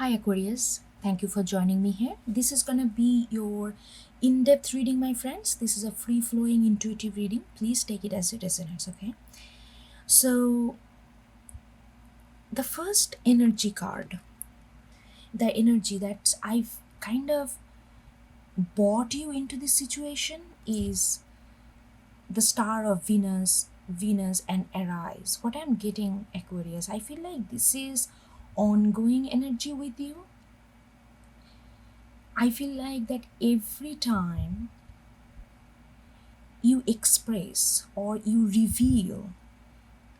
Hi Aquarius, thank you for joining me here. This is gonna be your in-depth reading, my friends. This is a free-flowing intuitive reading. Please take it as it resonates, okay? So the first energy card, the energy that I've kind of brought you into this situation is the star of Venus and Aries. What I'm getting, Aquarius, I feel like this is ongoing energy with you. I feel like that every time you express or you reveal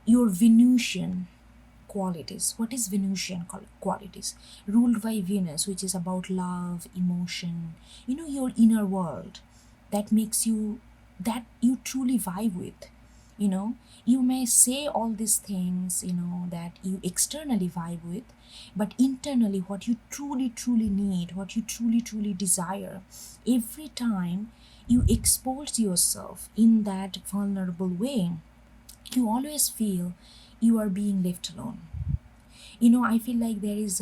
your Venusian qualities. What is Venusian qualities? Ruled by Venus, which is about love, emotion, your inner world that makes you, that you truly vibe with. You know, you may say all these things, that you externally vibe with, but internally, what you truly, truly need, what you truly, truly desire, every time you expose yourself in that vulnerable way, you always feel you are being left alone. I feel like there is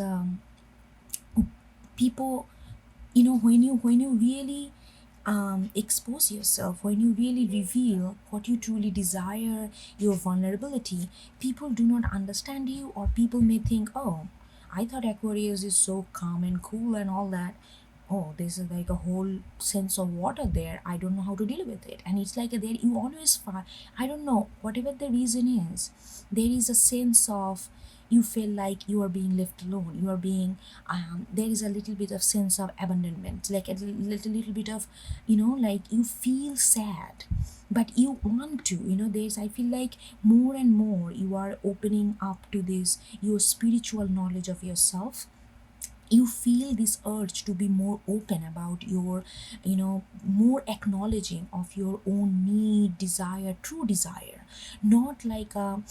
people, when you really expose yourself, when you really reveal what you truly desire, your vulnerability, people do not understand you, or people may think, oh, I thought Aquarius is so calm and cool and all that. Oh, there's like a whole sense of water there. I don't know how to deal with it. And it's like there you always find, I don't know, whatever the reason is, there is a sense of you feel like you are being left alone. You are being, there is a little bit of sense of abandonment, like a little bit of, like you feel sad, but you want to, there's, I feel like more and more you are opening up to this, your spiritual knowledge of yourself. You feel this urge to be more open about your, more acknowledging of your own need, desire, true desire, not like a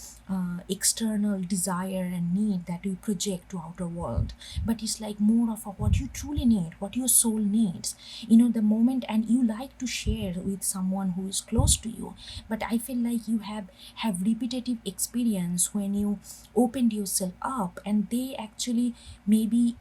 external desire and need that you project to outer world, but it's like more of a, what you truly need, what your soul needs, the moment, and you like to share with someone who is close to you. But I feel like you have repetitive experience when you opened yourself up, and they actually maybe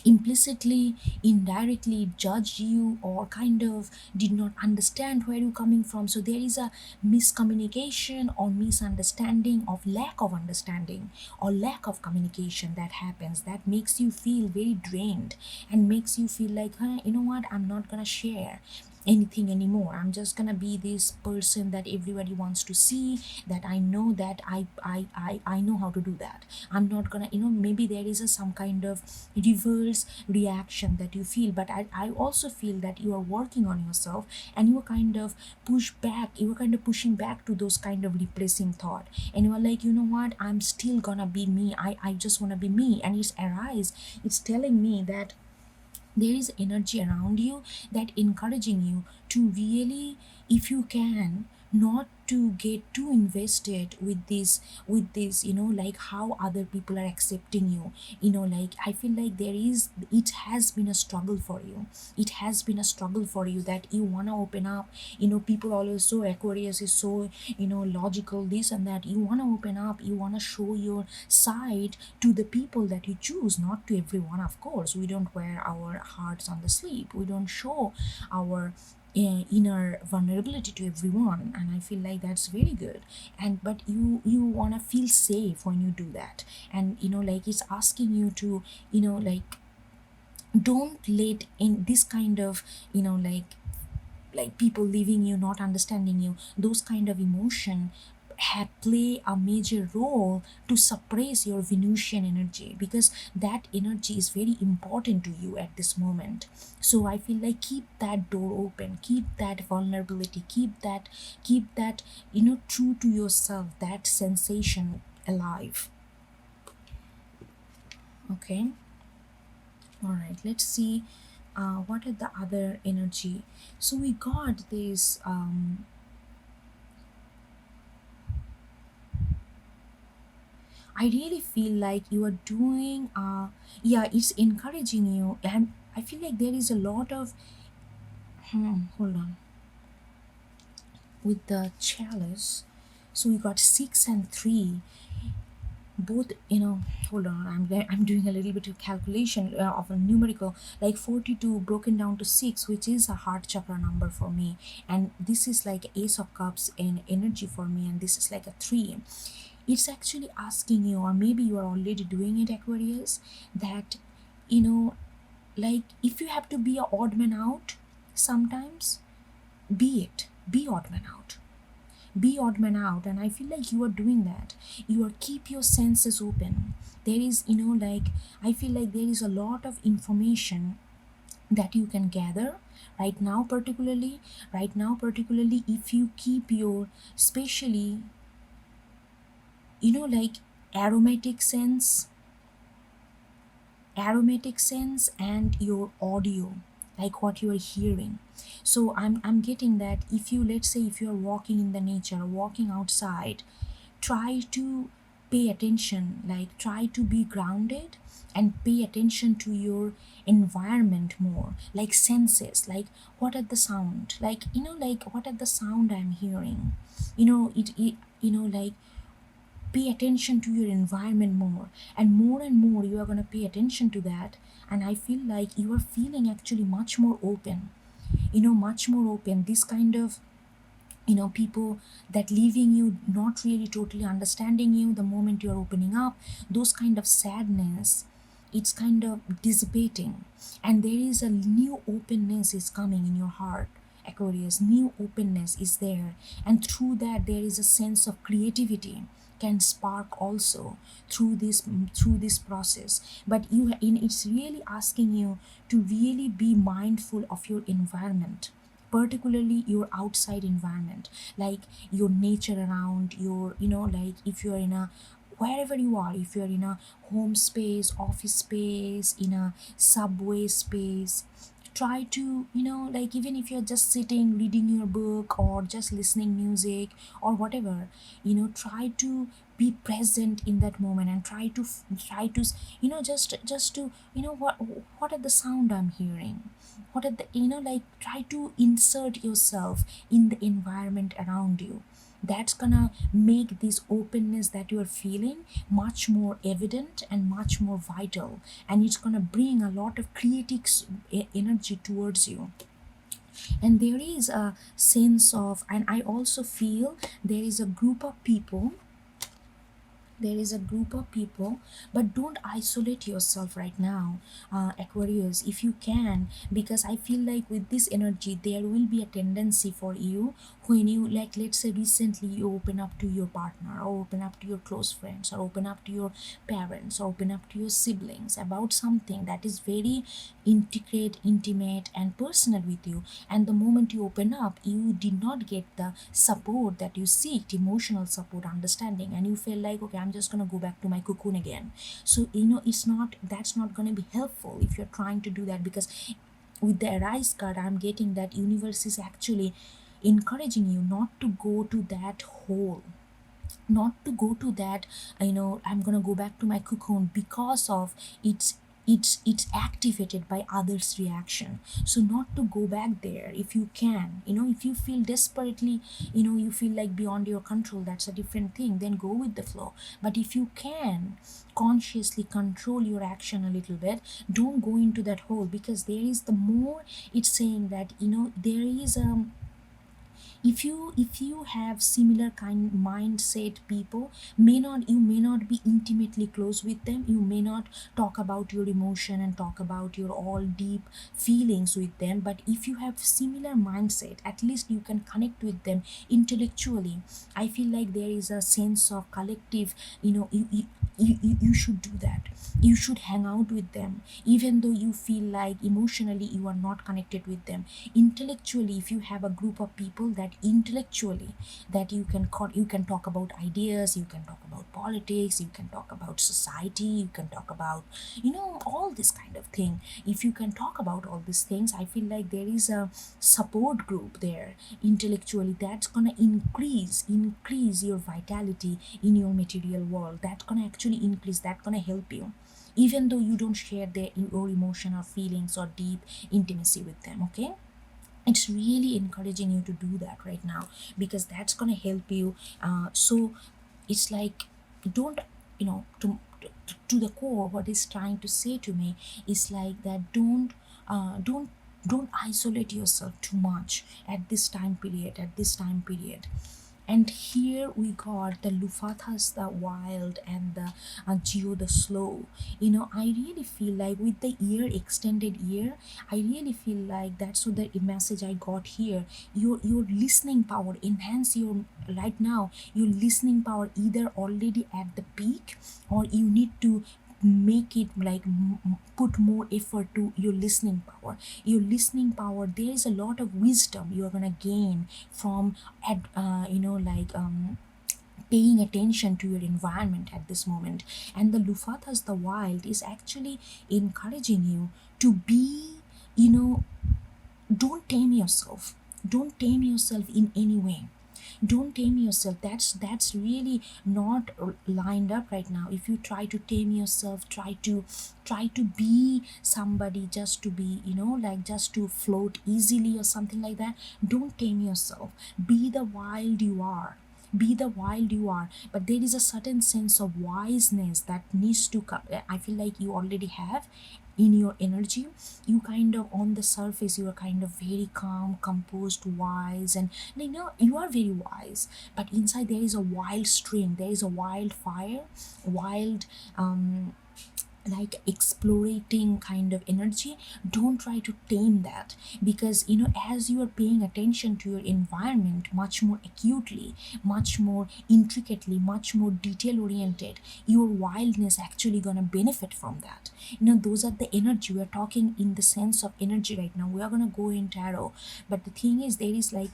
implicitly, indirectly judged you, or kind of did not understand where you're coming from. So there is a miscommunication or misunderstanding, of lack of understanding or lack of communication that happens, that makes you feel very drained and makes you feel like, you know what, I'm not gonna share anything anymore. I'm just gonna be this person that everybody wants to see, that I know that I know how to do that. I'm not gonna, maybe there is some kind of reverse reaction that you feel. But I also feel that you are working on yourself, and you are kind of pushing back to those kind of repressing thought, and you are like, you know what, I'm still gonna be me. I just want to be me. And it's arise, it's telling me that there is energy around you that encouraging you to really, if you can, not to get too invested with this, like how other people are accepting you. Like I feel like it has been a struggle for you. It has been a struggle for you that you want to open up. People always, so Aquarius is so, logical, this and that. You want to open up, you want to show your side to the people that you choose, not to everyone. Of course, we don't wear our hearts on the sleeve, we don't show our inner vulnerability to everyone, and I feel like that's very good. And but you want to feel safe when you do that. And like it's asking you to, like, don't let in this kind of, like people leaving you, not understanding you, those kind of emotion have play a major role to suppress your Venusian energy, because that energy is very important to you at this moment. So I feel like keep that door open, keep that vulnerability, keep that true to yourself, that sensation alive. Okay, all right, let's see what are the other energy. So we got this I really feel like you are doing, yeah, it's encouraging you. And I feel like there is a lot of, hold on, with the chalice. So we got 6 and 3. both, hold on, I'm doing a little bit of calculation of a numerical, like 42 broken down to 6, which is a heart chakra number for me, and this is like ace of cups in energy for me, and this is like a 3. It's actually asking you, or maybe you are already doing it, Aquarius, that, you know like, if you have to be a odd man out sometimes, be odd man out, be odd man out. And I feel like you are doing that. You are keep your senses open. There is, like, I feel like there is a lot of information that you can gather right now, particularly if you keep your, especially, like, aromatic sense aromatic sense and your audio, like what you are hearing. So I'm getting that if you, let's say, if you're walking in the nature, walking outside, try to pay attention, like try to be grounded and pay attention to your environment more, like senses, like what are the sound, like, like what are the sound I'm hearing, like, pay attention to your environment more, and more you are going to pay attention to that. And I feel like you are feeling actually much more open, much more open. This kind of, people that leaving you not really totally understanding you the moment you're opening up, those kind of sadness, it's kind of dissipating, and there is a new openness is coming in your heart, Aquarius. New openness is there, and through that there is a sense of creativity can spark also through this process. But it's really asking you to really be mindful of your environment, particularly your outside environment, like your nature around your, like if you're in a, wherever you are, if you're in a home space, office space, in a subway space, try to, like, even if you're just sitting reading your book or just listening music or whatever, try to be present in that moment, and try to just to, what are the sound I'm hearing, what are the, like, try to insert yourself in the environment around you. That's gonna make this openness that you are feeling much more evident and much more vital, and it's gonna bring a lot of creative energy towards you. And there is a sense of, and I also feel there is a group of people, but don't isolate yourself right now, Aquarius, if you can, because I feel like with this energy there will be a tendency for you, when you, like, let's say recently you open up to your partner, or open up to your close friends, or open up to your parents, or open up to your siblings about something that is very intimate and personal with you, and the moment you open up you did not get the support that you seek, emotional support, understanding, and you feel like, okay, I'm just going to go back to my cocoon again. So, that's not going to be helpful if you're trying to do that, because with the arise card I'm getting that universe is actually encouraging you not to go to that hole, not to go to that, I'm gonna go back to my cocoon, because of it's activated by others reaction. So not to go back there. If you can, if you feel desperately, you feel like beyond your control, that's a different thing, then go with the flow. But if you can consciously control your action a little bit, don't go into that hole, because there is, the more it's saying that, there is if you have similar kind mindset people, you may not be intimately close with them, you may not talk about your emotion and talk about your all deep feelings with them, but if you have similar mindset, at least you can connect with them intellectually. I feel like there is a sense of collective, you should do that. You should hang out with them, even though you feel like emotionally you are not connected with them. Intellectually, if you have a group of people that intellectually, that you can talk about ideas, you can talk about politics, you can talk about society, you can talk about, all this kind of thing. If you can talk about all these things, I feel like there is a support group there intellectually, that's gonna increase your vitality in your material world. That's gonna actually increase, that's gonna help you, even though you don't share your emotion or feelings or deep intimacy with them. Okay, it's really encouraging you to do that right now, because that's going to help you. So it's like, don't to the core, what it's trying to say to me is like that, don't isolate yourself too much at this time period. And here we got the Lufathas the wild and the Geo the slow. I really feel like with the year, extended year, I really feel like that's what the message I got here. Your listening power enhance your right now. Your listening power either already at the peak, or you need to make it like put more effort to your listening power. Your listening power, there is a lot of wisdom you're gonna gain from paying attention to your environment at this moment. And the Lufathas the wild is actually encouraging you to be, you know don't tame yourself. Don't tame yourself in any way. Don't tame yourself. That's really not lined up right now. If you try to tame yourself, try to be somebody just to be, like just to float easily or something like that, don't tame yourself. Be the wild you are. Be the wild you are. But there is a certain sense of wiseness that needs to come. I feel like you already have in your energy. You kind of, on the surface, you are kind of very calm, composed, wise, and you are very wise, but inside there is a wild stream, there is a wildfire, wild, like explorating kind of energy. Don't try to tame that, because as you are paying attention to your environment much more acutely, much more intricately, much more detail oriented, your wildness actually gonna benefit from that. Those are the energy we are talking in the sense of energy right now. We are gonna go in tarot, but the thing is, there is like,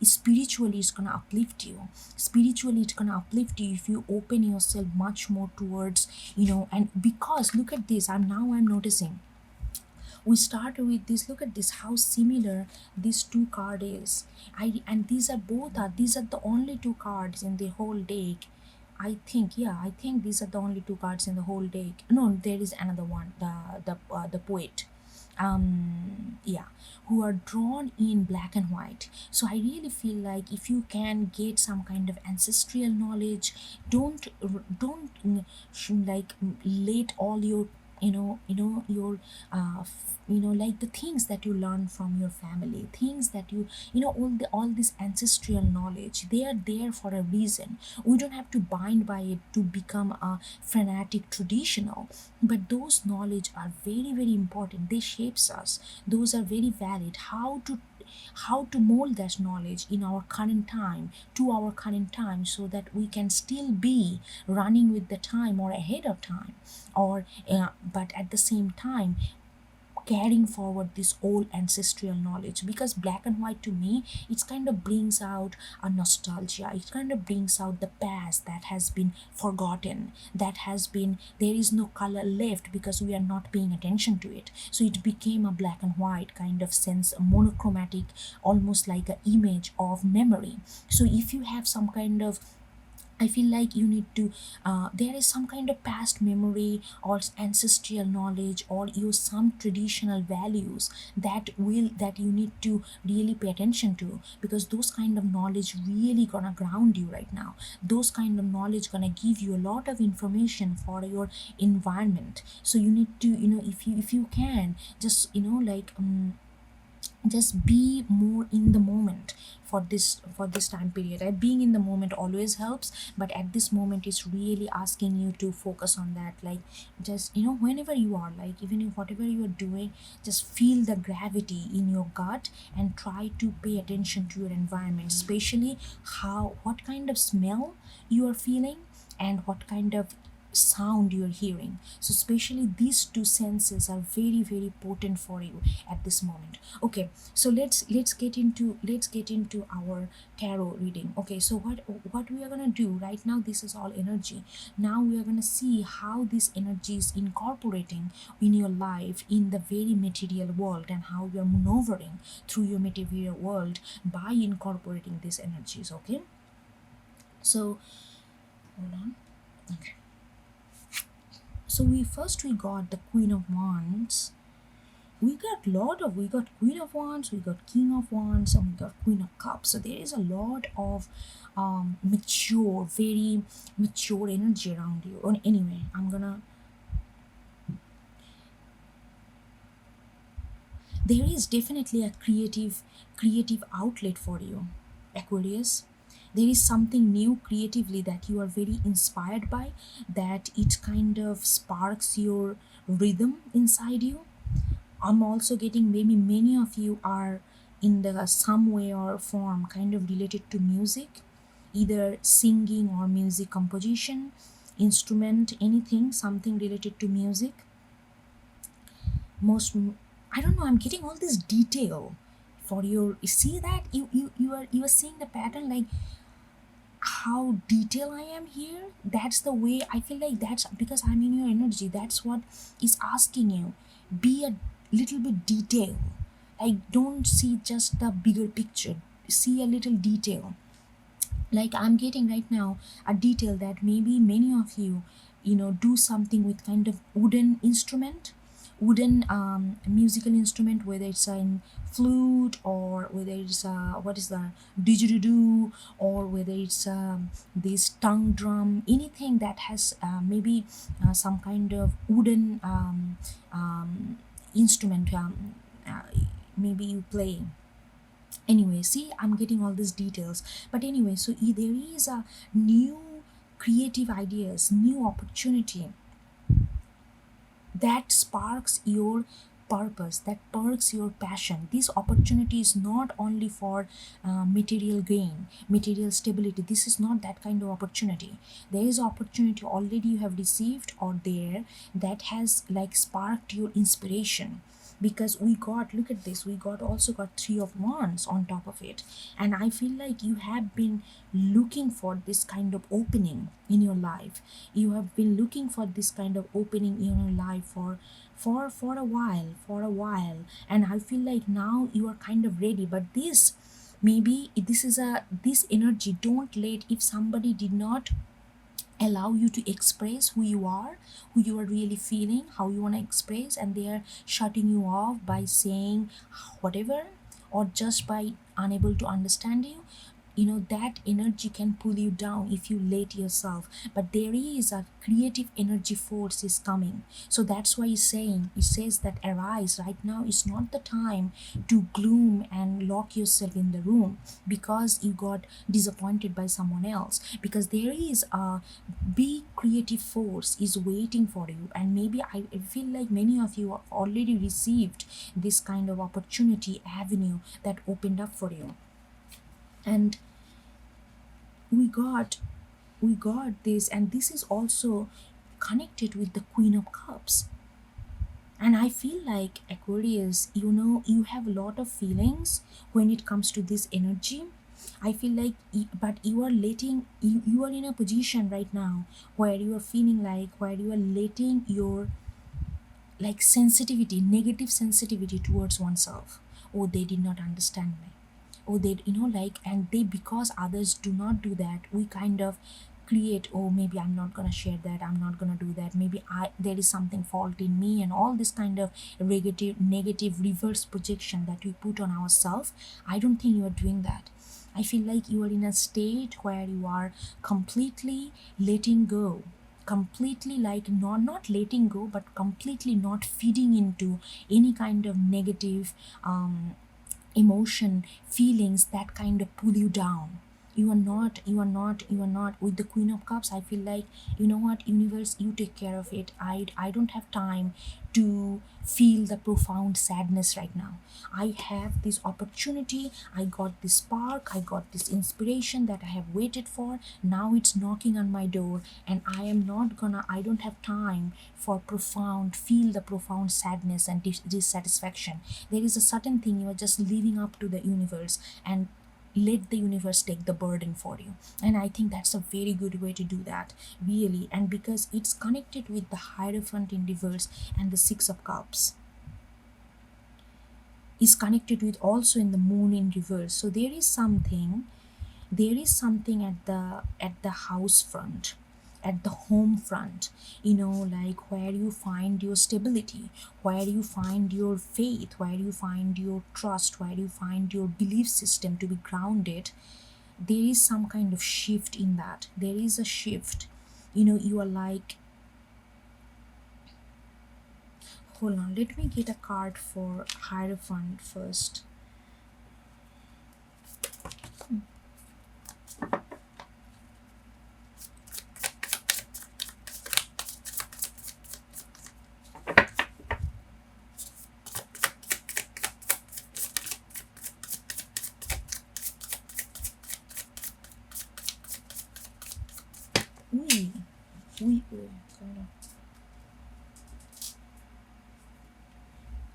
spiritually it's gonna uplift you. Spiritually it's gonna uplift you if you open yourself much more towards, and because look at this, I'm noticing, we started with this, look at this, how similar these two card is. And these are the only two cards in the whole deck. I think, yeah, I think these are the only two cards in the whole deck. No, there is another one, the poet, yeah, who are drawn in black and white. So I really feel like if you can get some kind of ancestral knowledge, don't like let all your, your like the things that you learn from your family, things that all this ancestral knowledge, they are there for a reason. We don't have to bind by it to become a fanatic traditional, but those knowledge are very very important. They shapes us. Those are very valid. How to mold that knowledge in our current time, to our current time, so that we can still be running with the time or ahead of time, or but at the same time carrying forward this old ancestral knowledge. Because black and white, to me, it kind of brings out a nostalgia. It kind of brings out the past that has been forgotten, that has been, there is no color left because we are not paying attention to it. So it became a black and white kind of sense, a monochromatic, almost like an image of memory. So if you have some kind of, I feel like you need to, there is some kind of past memory or ancestral knowledge, or use some traditional values that you need to really pay attention to, because those kind of knowledge really gonna ground you right now. Those kind of knowledge gonna give you a lot of information for your environment. So you need to, if you can just, just be more in the moment for this time period. Being in the moment always helps, but at this moment it's really asking you to focus on that. Like, just, whenever you are, like, even if whatever you are doing, just feel the gravity in your gut and try to pay attention to your environment, especially what kind of smell you are feeling and what kind of sound you're hearing. So especially these two senses are very very potent for you at this moment. Okay, so let's get into our tarot reading. Okay, so what we are gonna do right now, this is all energy. Now we are gonna see how this energy is incorporating in your life in the very material world, and how you are maneuvering through your material world by incorporating these energies. Okay, so hold on. Okay, so we got the Queen of Wands, we got Queen of Wands, we got King of Wands, and we got Queen of Cups. So there is a lot of mature, very mature energy around you. Or anyway, I'm gonna there is definitely a creative outlet for you, Aquarius. There is something new creatively that you are very inspired by, that it kind of sparks your rhythm inside you. I'm also getting maybe many of you are in the some way or form kind of related to music, either singing or music composition, instrument, anything, something related to music. Most, I don't know, I'm getting all this detail for your, you see that you are seeing the pattern, like how detailed I am here. That's the way I feel like, that's because I'm in your energy. That's what is asking you. Be a little bit detailed. Like, don't see just the bigger picture. See a little detail. Like, I'm getting right now a detail that maybe many of you, do something with kind of wooden instrument, wooden musical instrument, whether it's a flute, or whether it's what is the didgeridoo, or whether it's this tongue drum, anything that has maybe some kind of wooden instrument, uh, maybe you play. Anyway, see, I'm getting all these details. But anyway, so there is a new creative ideas, new opportunity that sparks your purpose, that perks your passion. This opportunity is not only for material gain, material stability. This is not that kind of opportunity. There is opportunity already you have received or there, that has like sparked your inspiration. Because we got, look at this, we got also got Three of Wands on top of it. And I feel like you have been looking for this kind of opening in your life. You have been looking for this kind of opening in your life for a while. And I feel like now you are kind of ready. But this, maybe this is a, this energy, don't let, if somebody did not allow you to express who you are really feeling, how you want to express, and they are shutting you off by saying whatever, or just by unable to understand you, that energy can pull you down if you let yourself. But there is a creative energy force is coming. So that's why he's saying, he says that arise. Right now is not the time to gloom and lock yourself in the room because you got disappointed by someone else, because there is a big creative force is waiting for you. And maybe I feel like many of you have already received this kind of opportunity avenue that opened up for you. And we got this, and this is also connected with the Queen of Cups. And I feel like, Aquarius, you have a lot of feelings when it comes to this energy. I feel like but you are letting, you are in a position right now where you are feeling like, where you are letting your like sensitivity, negative sensitivity towards oneself. Oh, they did not understand me. Oh, they, like, and they, because others do not do that, we kind of create, oh, maybe I'm not gonna share that, I'm not gonna do that, maybe there is something fault in me, and all this kind of negative reverse projection that we put on ourselves. I don't think you are doing that. I feel like you are in a state where you are completely letting go, completely, like, not letting go, but completely not feeding into any kind of negative emotion, feelings that kind of pull you down. You are not with the Queen of Cups. I feel like, you know what, universe, you take care of it. I don't have time to feel the profound sadness right now. I have this opportunity, I got this spark, I got this inspiration that I have waited for. Now it's knocking on my door, and I don't have time for profound, feel the profound sadness and dissatisfaction. There is a certain thing, you are just leaving up to the universe, and let the universe take the burden for you. And I think that's a very good way to do that, really. And because it's connected with the Hierophant in reverse, and the Six of Cups is connected with also in the Moon in reverse. So there is something at the house front. at the home front, like where you find your stability, where you find your faith, where you find your trust, where you find your belief system to be grounded. There is some kind of shift in that. There is a shift. You are like, hold on, let me get a card for Hierophant first. Oui, oui, oui.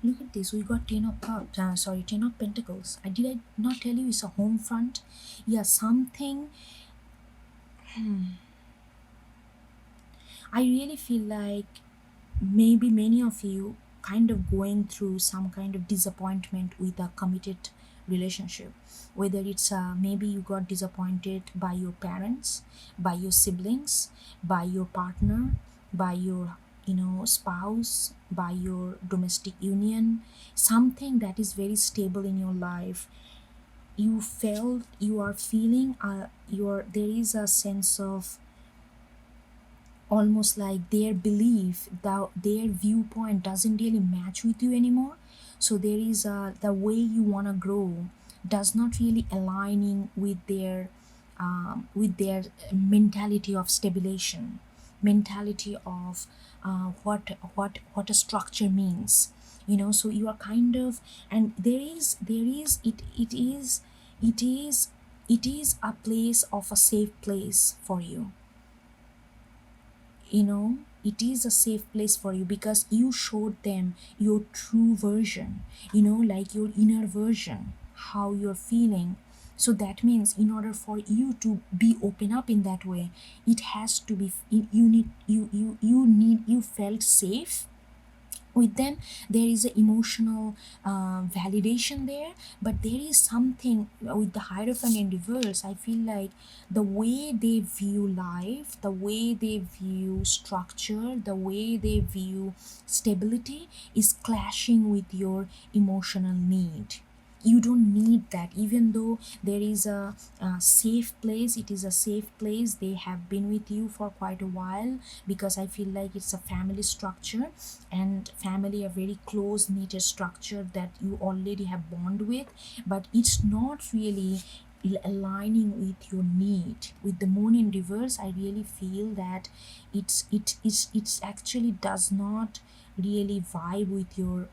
Look at this. We got Ten of Cups. Sorry, Ten of Pentacles. I not tell you it's a home front? Yeah, something. I really feel like maybe many of you kind of going through some kind of disappointment with a committed relationship, whether it's maybe you got disappointed by your parents, by your siblings, by your partner, by your spouse, by your domestic union, something that is very stable in your life. You are feeling there is a sense of almost like their belief, their viewpoint doesn't really match with you anymore. So there is the way you want to grow does not really aligning with their mentality of stabilization, mentality of what a structure means. So you are kind of, and there is it is a place of a safe place for you. It is a safe place for you because you showed them your true version, like your inner version, how you're feeling. So that means in order for you to be open up in that way, it has to be, you felt safe with them. There is an emotional validation there, but there is something with the Hierophant in reverse. I feel like the way they view life, the way they view structure, the way they view stability is clashing with your emotional need. You don't need that. Even though there is a safe place, it is a safe place, they have been with you for quite a while, because I feel like it's a family structure, and family a very close knitted structure that you already have bond with, but it's not really aligning with your need. With the moon in reverse, I really feel that it's actually does not really vibe with your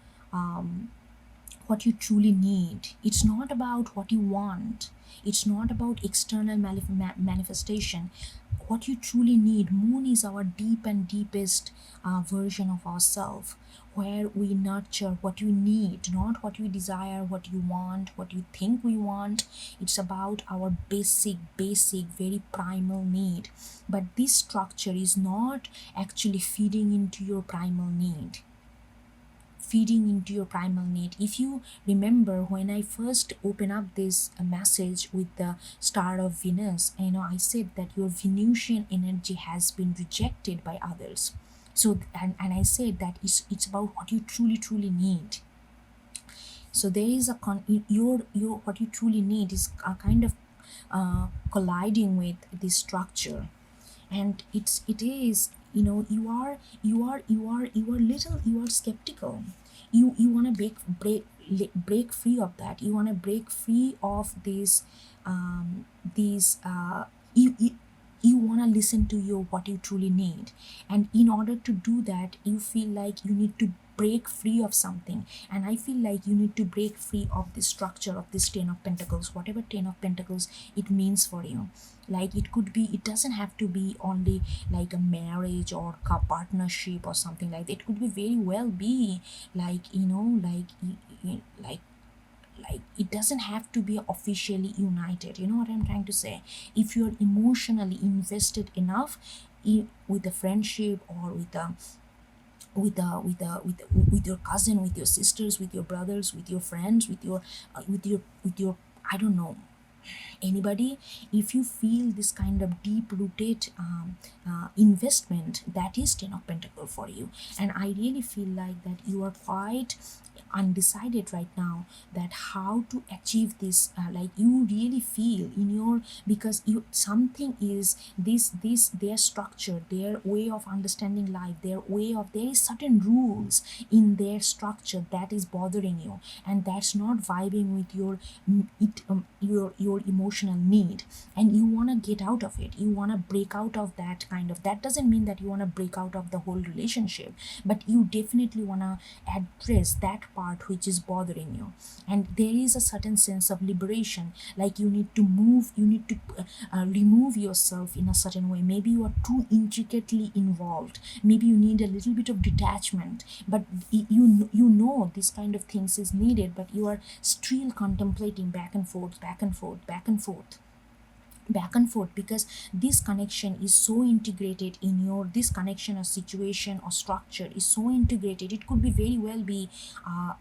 what you truly need. It's not about what you want. It's not about external manifestation. What you truly need. Moon is our deep and deepest version of ourselves, where we nurture what you need, not what you desire, what you want, what you think we want. It's about our basic, very primal need. But this structure is not actually feeding into your primal need, feeding into your primal need. If you remember, when I first opened up this message with the star of Venus, I said that your Venusian energy has been rejected by others. So and I said that it's about what you truly need. So there is your what you truly need is a kind of colliding with this structure. And it is you are skeptical. You want to break free of that. You want to break free of these you want to listen to your what you truly need. And in order to do that, you feel like you need to break free of something. And I feel like you need to break free of the structure of this Ten of Pentacles, whatever Ten of Pentacles it means for you. Like it doesn't have to be only like a marriage or a partnership or something like that. It could be very well be like like it doesn't have to be officially united. You know what I'm trying to say? If you're emotionally invested enough with a friendship, or with your cousin, with your sisters, with your brothers, with your friends, with your I don't know, Anybody, if you feel this kind of deep rooted investment, that is 10 of pentacle for you. And I really feel like that you are quite undecided right now that how to achieve this, like you really feel in your, because you something is this their structure, their way of understanding life, their way of, there is certain rules in their structure that is bothering you, and that's not vibing with your your emotional need, and you want to get out of it, you want to break out of that kind of, that doesn't mean that you want to break out of the whole relationship, but you definitely want to address that part which is bothering you. And there is a certain sense of liberation, like you need to move, you need to remove yourself in a certain way. Maybe you are too intricately involved, maybe you need a little bit of detachment, but you know this kind of things is needed, but you are still contemplating back and forth, back and forth, back and forth, back and forth, because this connection is so integrated in your, this connection or situation or structure is so integrated, it could be very well be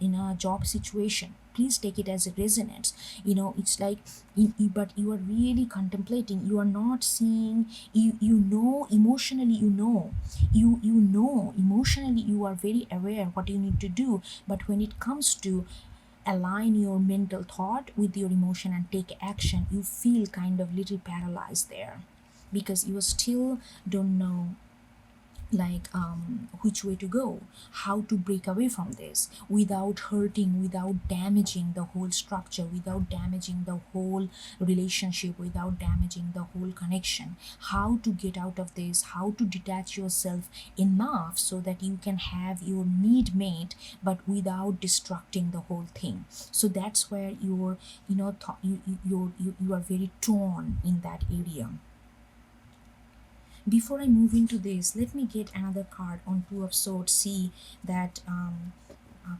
in a job situation, please take it as a resonance, it's like but you are really contemplating, you are not seeing, you know emotionally, you know emotionally, you are very aware what you need to do, but when it comes to align your mental thought with your emotion and take action, you feel kind of little paralyzed there, because you still don't know, like which way to go, how to break away from this without hurting, without damaging the whole structure, without damaging the whole relationship, without damaging the whole connection, how to get out of this, how to detach yourself enough so that you can have your need met, but without destructing the whole thing. So that's where you're, you are very torn in that area. Before I move into this, let me get another card on Two of Swords, see that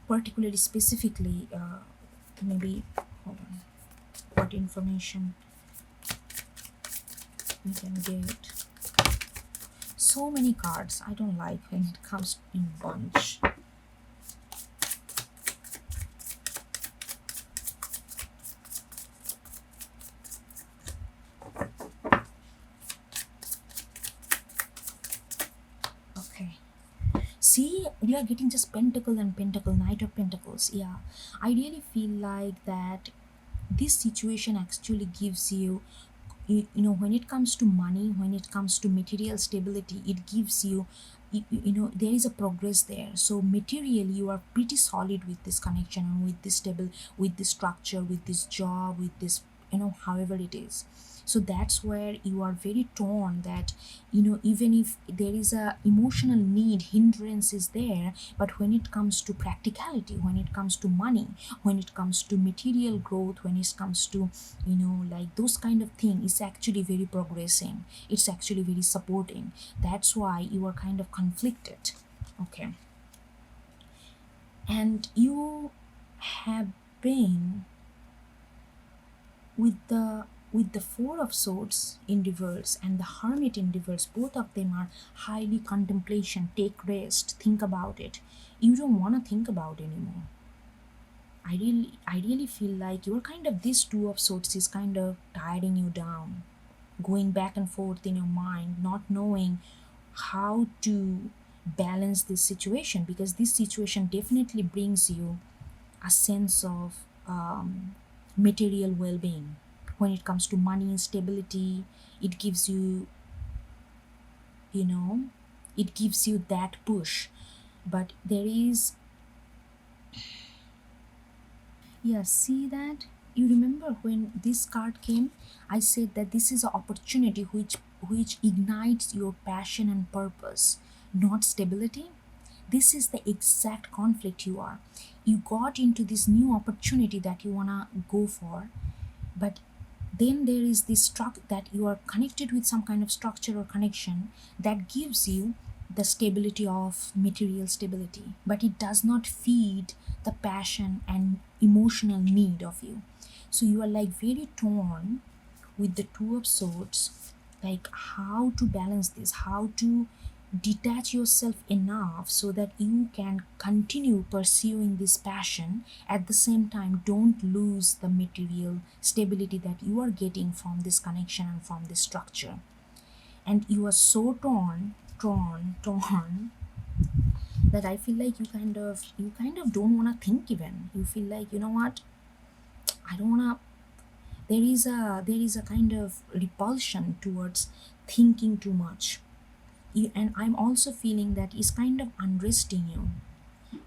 particularly specifically, maybe, hold on, what information we can get. So many cards, I don't like when it comes in bunch. Okay. See, we are getting just pentacle and pentacle, knight of pentacles. Yeah, I really feel like that this situation actually gives you, when it comes to money, when it comes to material stability, it gives you, there is a progress there. So materially you are pretty solid with this connection and with this stable, with this structure, with this job, with this, however it is. So that's where you are very torn, that even if there is a emotional need, hindrance is there, but when it comes to practicality, when it comes to money, when it comes to material growth, when it comes to, like those kind of thing, it's actually very progressing, it's actually very supporting. That's why you are kind of conflicted. Okay. And you have been with the Four of Swords in reverse and the Hermit in reverse. Both of them are highly contemplation, take rest, think about it. You don't want to think about anymore. I really feel like you're kind of, this Two of Swords is kind of tiring you down, going back and forth in your mind, not knowing how to balance this situation, because this situation definitely brings you a sense of material well-being. When it comes to money and stability, it gives you, you know it gives you that push. But there is, yeah, see that, you remember when this card came, I said that this is an opportunity which ignites your passion and purpose, not stability. This is the exact conflict you are. You got into this new opportunity that you want to go for, but then there is this that you are connected with some kind of structure or connection that gives you the stability of material stability, but it does not feed the passion and emotional need of you. So you are like very torn with the Two of Swords, like how to balance this, how to detach yourself enough so that you can continue pursuing this passion. At the same time, don't lose the material stability that you are getting from this connection and from this structure. And you are so torn that I feel like you kind of don't want to think. Even you feel like, you know what, I don't want to. There is a kind of repulsion towards thinking too much. And I'm also feeling that is kind of unresting you.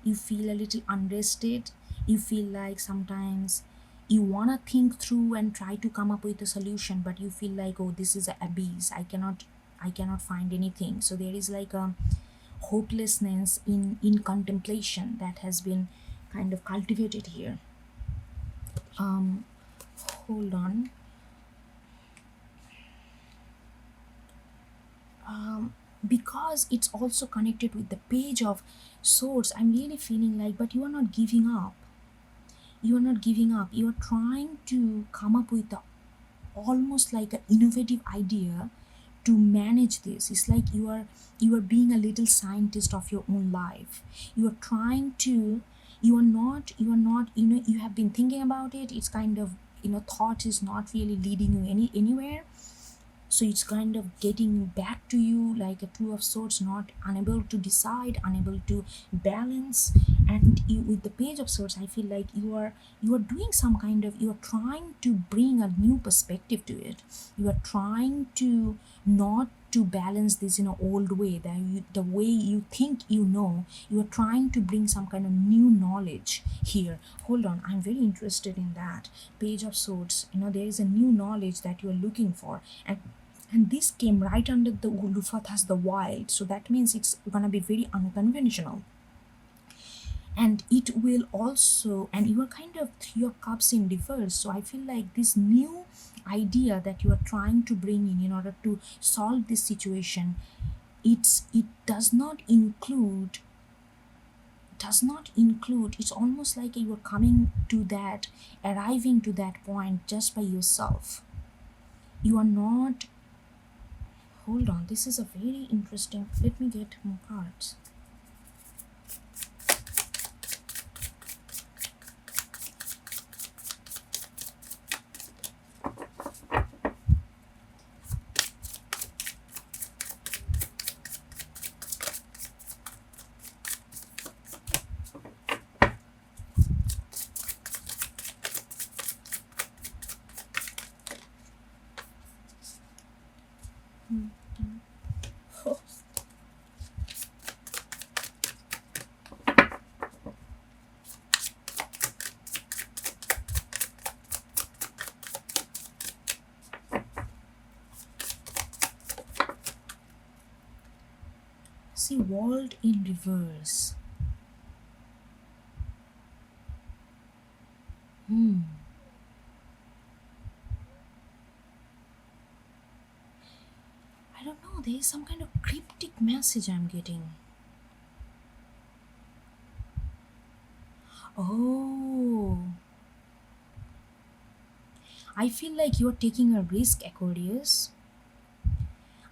You feel a little unrested. You feel like sometimes you want to think through and try to come up with a solution, but you feel like, oh, this is an abyss. I cannot find anything. So there is like a hopelessness in contemplation that has been kind of cultivated here. um Hold on. Because it's also connected with the page of swords, I'm really feeling like, but you are not giving up. You are not giving up. You are trying to come up with almost like an innovative idea to manage this. It's like you are being a little scientist of your own life. You are trying to. You are not. You have been thinking about it. It's kind of, thought is not really leading you anywhere. So it's kind of getting back to you like a two of swords, not unable to decide, unable to balance. And with the page of swords, I feel like you are doing some kind of, you are trying to bring a new perspective to it. You are trying to not to balance this in an old way, that the way you think, you are trying to bring some kind of new knowledge here. Hold on, I'm very interested in that page of swords. There is a new knowledge that you are looking for. And this came right under the Ulufat has the wild, so that means it's gonna be very unconventional. And it will also, and you are kind of three of cups in reverse. So I feel like this new idea that you are trying to bring in order to solve this situation, it does not include. It's almost like you are coming to that, arriving to that point just by yourself. You are not. Hold on, this is a very interesting. Let me get more cards. Oh, see, world in reverse. I don't know, there is some kind of cryptic message I'm getting. Oh, I feel like you're taking a risk, Aquarius.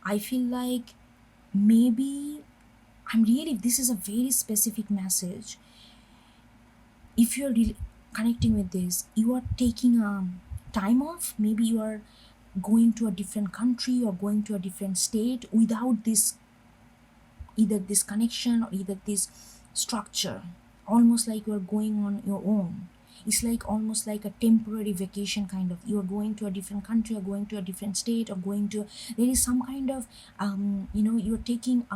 I feel like maybe this is a very specific message. If you're really connecting with this, you are taking a time off. Maybe you are going to a different country or going to a different state without this, either this connection or either this structure. Almost like you are going on your own. It's like almost like a temporary vacation kind of. You are going to a different country or going to a different state or going to. There is some kind of, you're taking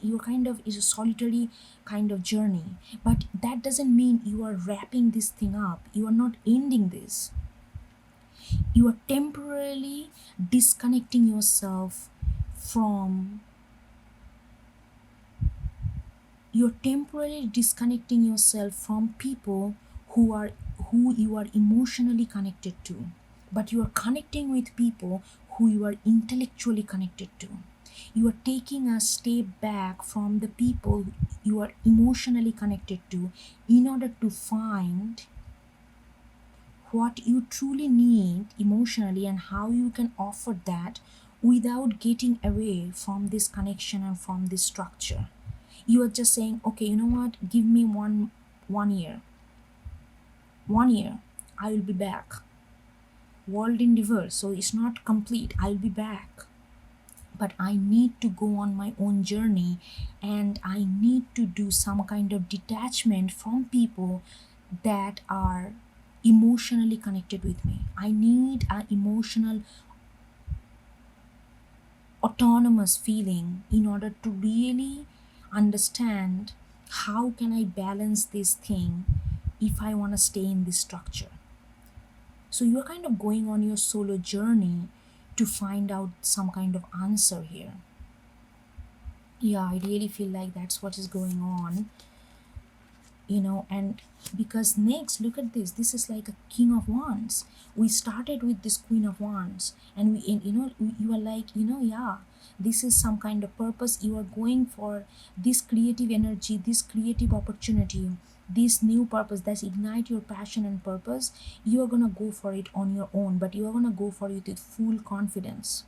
you're kind of is a solitary kind of journey. But that doesn't mean you are wrapping this thing up. You are not ending this. You are temporarily disconnecting yourself from. You're temporarily disconnecting yourself from people who you are emotionally connected to, but you are connecting with people who you are intellectually connected to. You are taking a step back from the people you are emotionally connected to in order to find what you truly need emotionally and how you can offer that without getting away from this connection and from this structure. You are just saying, okay, you know what, give me one year. 1 year, I will be back. World in reverse, so it's not complete. I'll be back. But I need to go on my own journey, and I need to do some kind of detachment from people that are emotionally connected with me. I need an emotional autonomous feeling in order to really understand how can I balance this thing if I want to stay in this structure. So you're kind of going on your solo journey to find out some kind of answer here. Yeah, I really feel like that's what is going on, and because next, look at this is like a king of wands. We started with this queen of wands, and you are like, yeah, this is some kind of purpose. You are going for this creative energy, this creative opportunity, this new purpose that's ignite your passion and purpose. You are gonna go for it on your own, but you are gonna go for it with full confidence.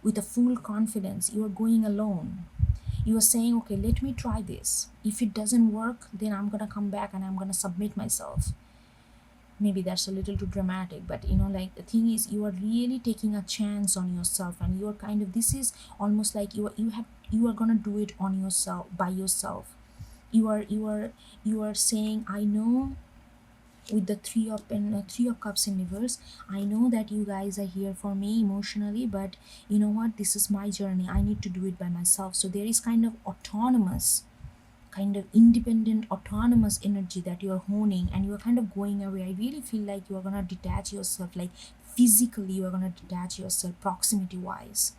With a full confidence, you are going alone. You are saying, okay, let me try this. If it doesn't work, then I'm gonna come back and I'm gonna submit myself. Maybe that's a little too dramatic, but like, the thing is, you are really taking a chance on yourself, and you are kind of, this is almost like you are gonna do it on yourself, by yourself. You are saying, I know, with the three of cups in reverse, I know that you guys are here for me emotionally, but you know what, this is my journey, I need to do it by myself. So there is kind of autonomous, kind of independent, autonomous energy that you're honing, and you're kind of going away. I really feel like you're gonna detach yourself, like physically you're gonna detach yourself, proximity wise.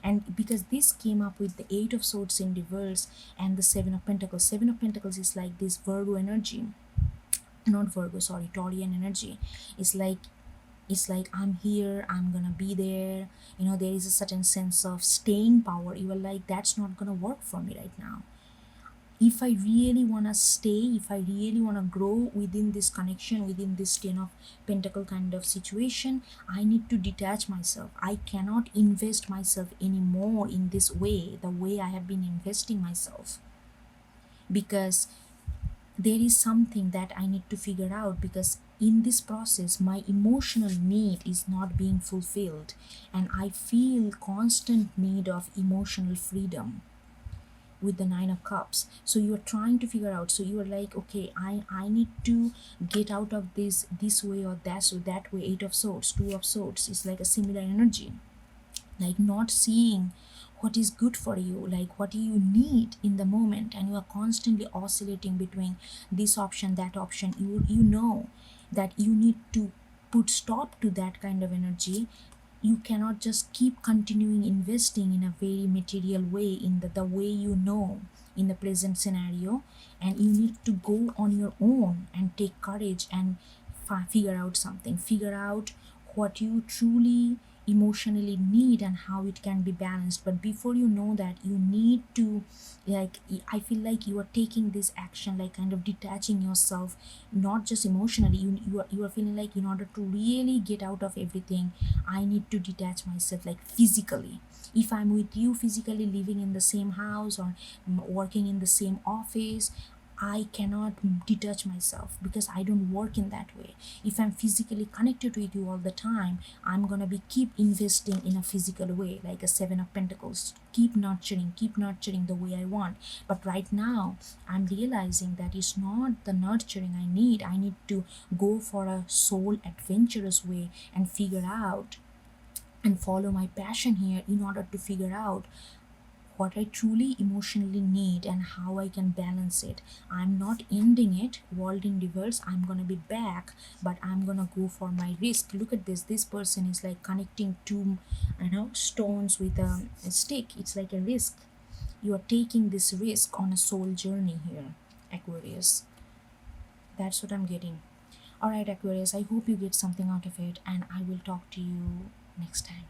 And because this came up with the eight of swords in reverse and the seven of pentacles is like this Virgo energy, not Virgo, sorry, Taurian energy. It's like I'm here, I'm gonna be there. There is a certain sense of staying power. You are like, that's not gonna work for me right now. If I really wanna stay, if I really wanna grow within this connection, within this ten of pentacle kind of situation, I need to detach myself. I cannot invest myself anymore in this way, the way I have been investing myself, because there is something that I need to figure out, because in this process my emotional need is not being fulfilled, and I feel constant need of emotional freedom with the nine of cups. So you are trying to figure out, so you are like, okay, I need to get out of this way or that way. Eight of swords, two of swords is like a similar energy, like not seeing what is good for you, like what you need in the moment, and you are constantly oscillating between this option, that option. You know that you need to put stop to that kind of energy. You cannot just keep continuing investing in a very material way, in the way in the present scenario, and you need to go on your own and take courage and figure out something, figure out what you truly emotionally need and how it can be balanced. But before you know that, you need to, like, I feel like you are taking this action, like kind of detaching yourself, not just emotionally. You are feeling like, in order to really get out of everything, I need to detach myself, like physically. If I'm with you physically, living in the same house or working in the same office, I cannot detach myself because I don't work in that way. If I'm physically connected with you all the time, I'm gonna be keep investing in a physical way, like a seven of pentacles, keep nurturing the way I want. But right now I'm realizing that it's not the nurturing I need. I need to go for a soul adventurous way and figure out and follow my passion here, in order to figure out what I truly emotionally need and how I can balance it. I'm not ending it, world in reverse. I'm gonna be back, but I'm gonna go for my risk. Look at this. This person is like connecting two, stones with a stick. It's like a risk. You are taking this risk on a soul journey here, Aquarius. That's what I'm getting. Alright, Aquarius, I hope you get something out of it, and I will talk to you next time.